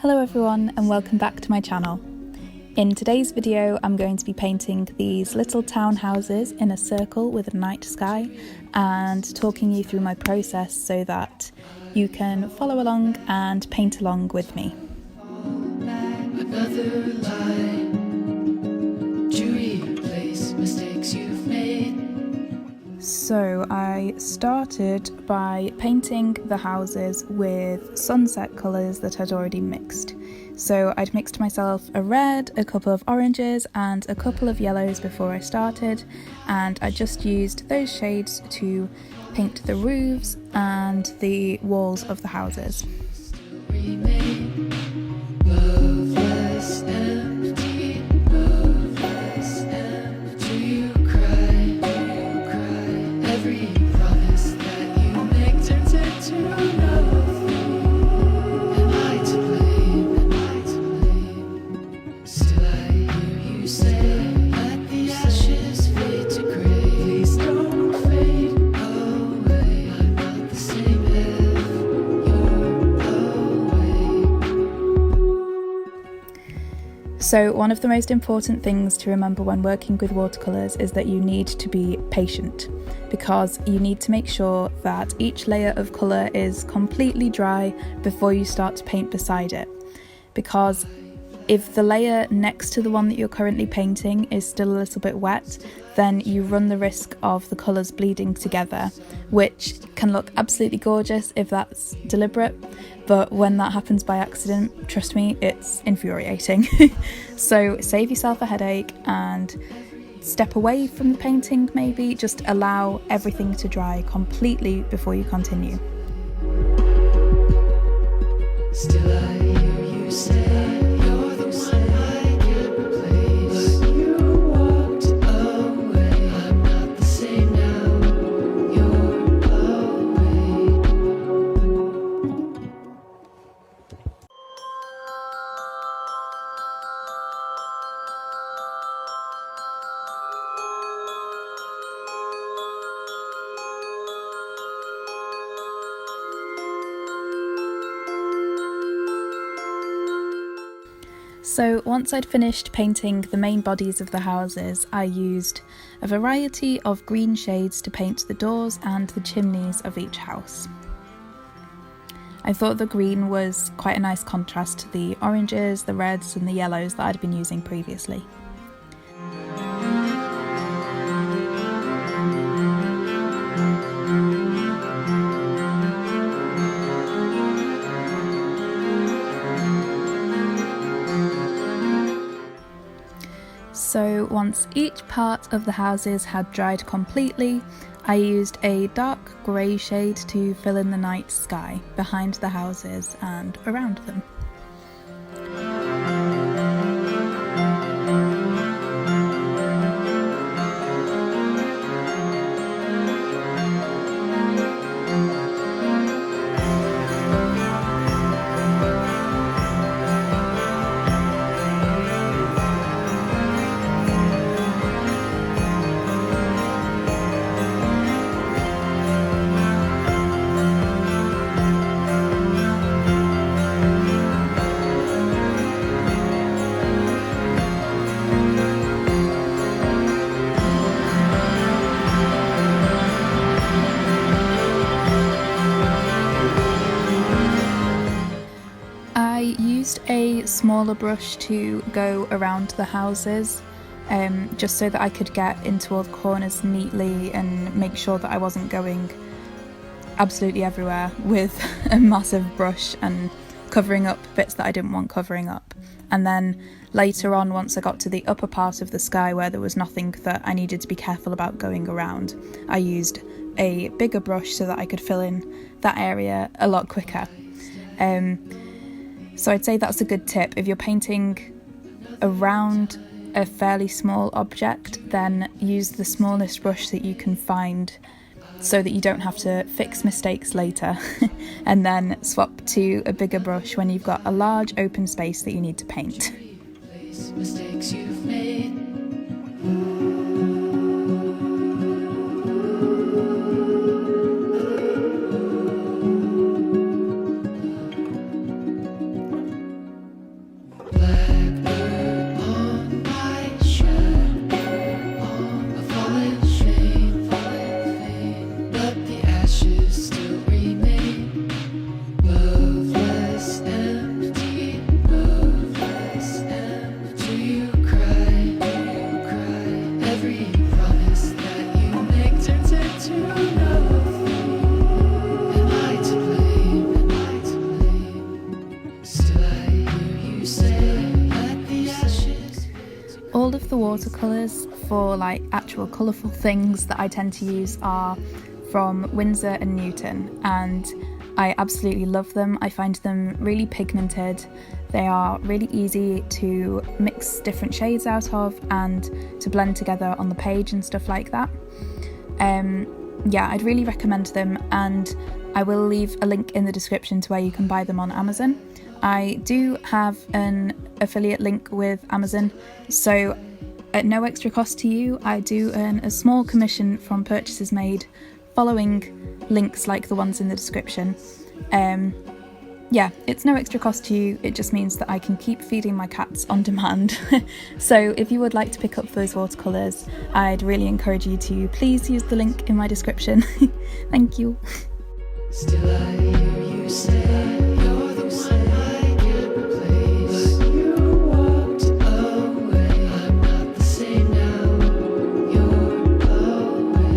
Hello everyone and welcome back to my channel. In today's video I'm going to be painting these little townhouses in a circle with a night sky and talking you through my process so that you can follow along and paint along with me. Another lie to replace mistakes you've made. So I started by painting the houses with sunset colours that I'd already mixed. So I'd mixed myself a red, a couple of oranges and a couple of yellows before I started, and I just used those shades to paint the roofs and the walls of the houses. So one of the most important things to remember when working with watercolours is that you need to be patient, because you need to make sure that each layer of colour is completely dry before you start to paint beside it. Because if the layer next to the one that you're currently painting is still a little bit wet, then you run the risk of the colours bleeding together, which can look absolutely gorgeous if that's deliberate, but when that happens by accident, trust me, it's infuriating. So save yourself a headache and step away from the painting maybe, just allow everything to dry completely before you continue. Still I hear you say you're the one I can't replace. But you walked away. I'm not the same now. You're away. So once I'd finished painting the main bodies of the houses, I used a variety of green shades to paint the doors and the chimneys of each house. I thought the green was quite a nice contrast to the oranges, the reds and the yellows that I'd been using previously. So once each part of the houses had dried completely, I used a dark grey shade to fill in the night sky behind the houses and around them. I used a smaller brush to go around the houses, just so that I could get into all the corners neatly and make sure that I wasn't going absolutely everywhere with a massive brush and covering up bits that I didn't want covering up. And then later on, once I got to the upper part of the sky where there was nothing that I needed to be careful about going around, I used a bigger brush so that I could fill in that area a lot quicker. So I'd say that's a good tip. If you're painting around a fairly small object, then use the smallest brush that you can find so that you don't have to fix mistakes later and then swap to a bigger brush when you've got a large open space that you need to paint. Mistakes you've made. of the watercolours for like actual colourful things that I tend to use are from Winsor and Newton, and I absolutely love them. I find them really pigmented. They are really easy to mix different shades out of and to blend together on the page and stuff like that. Yeah, I'd really recommend them, and I will leave a link in the description to where you can buy them on Amazon. I do have an affiliate link with Amazon, so at no extra cost to you, I do earn a small commission from purchases made following links like the ones in the description. Yeah, it's no extra cost to you, it just means that I can keep feeding my cats on demand. So if you would like to pick up those watercolours, I'd really encourage you to please use the link in my description. Thank you. Still I hear you say you're the one I can't replace. But you walked away. I'm not the same now. You're away.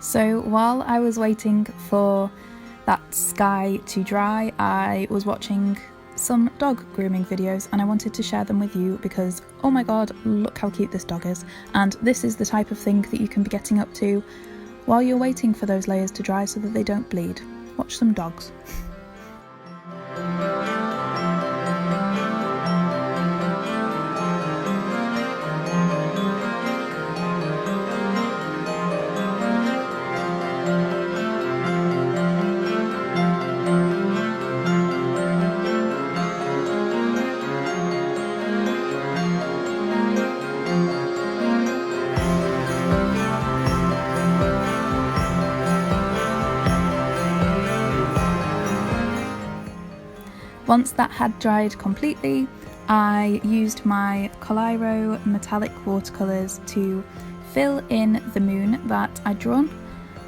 So while I was waiting for that sky to dry, I was watching some dog grooming videos, and I wanted to share them with you because, oh my god, look how cute this dog is. And this is the type of thing that you can be getting up to while you're waiting for those layers to dry so that they don't bleed. Watch some dogs. Once that had dried completely, I used my Watercolor metallic watercolours to fill in the moon that I'd drawn,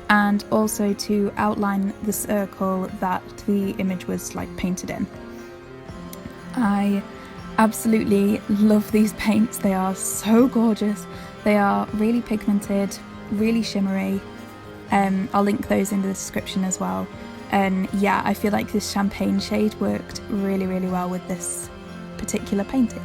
and also to outline the circle that the image was like painted in. I absolutely love these paints, they are so gorgeous. They are really pigmented, really shimmery. I'll link those in the description as well. And yeah, I feel like this champagne shade worked really, really well with this particular painting.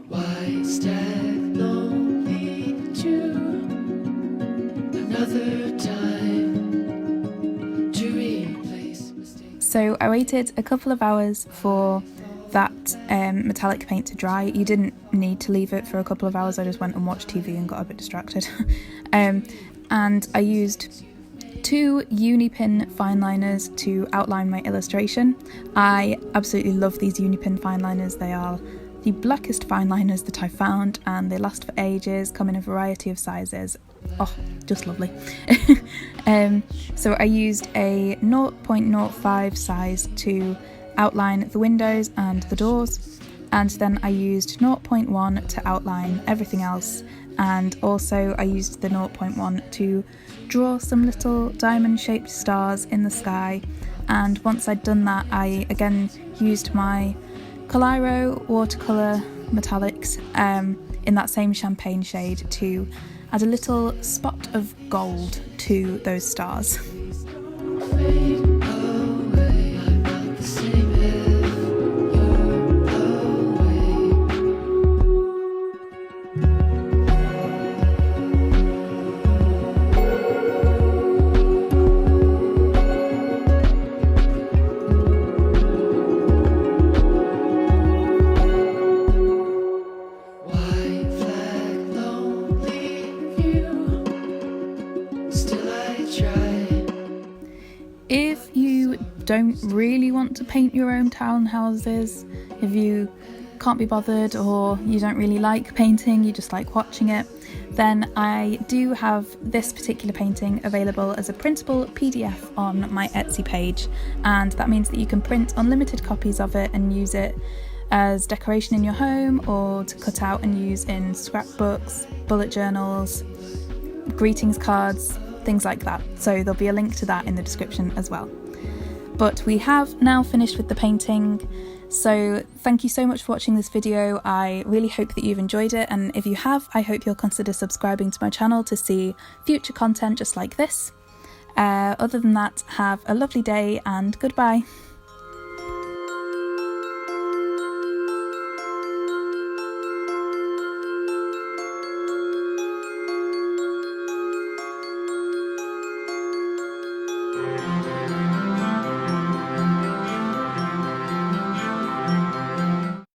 Why stag lonely too? Another time to replace mistakes. So I waited a couple of hours for that metallic paint to dry. You didn't need to leave it for a couple of hours, I just went and watched TV and got a bit distracted. And I used 2 Unipin fine liners to outline my illustration. I absolutely love these Unipin fine liners. They are the blackest fine liners that I found, and they last for ages, come in a variety of sizes. Oh, just lovely. So I used a 0.05 size to outline the windows and the doors, and then I used 0.1 to outline everything else, and also I used the 0.1 to draw some little diamond shaped stars in the sky. And once I'd done that, I again used my Elisha watercolour metallics in that same champagne shade to add a little spot of gold to those stars. Fade away. I'm not the same if you're White flag, lonely view. Still I try. If you don't really want to paint your own townhouses, if you can't be bothered or you don't really like painting, you just like watching it, then I do have this particular painting available as a printable PDF on my Etsy page, and that means that you can print unlimited copies of it and use it as decoration in your home, or to cut out and use in scrapbooks, bullet journals, greetings cards, things like that. So there'll be a link to that in the description as well. But we have now finished with the painting, so thank you so much for watching this video. I really hope that you've enjoyed it, and if you have, I hope you'll consider subscribing to my channel to see future content just like this. Other than that, have a lovely day and goodbye.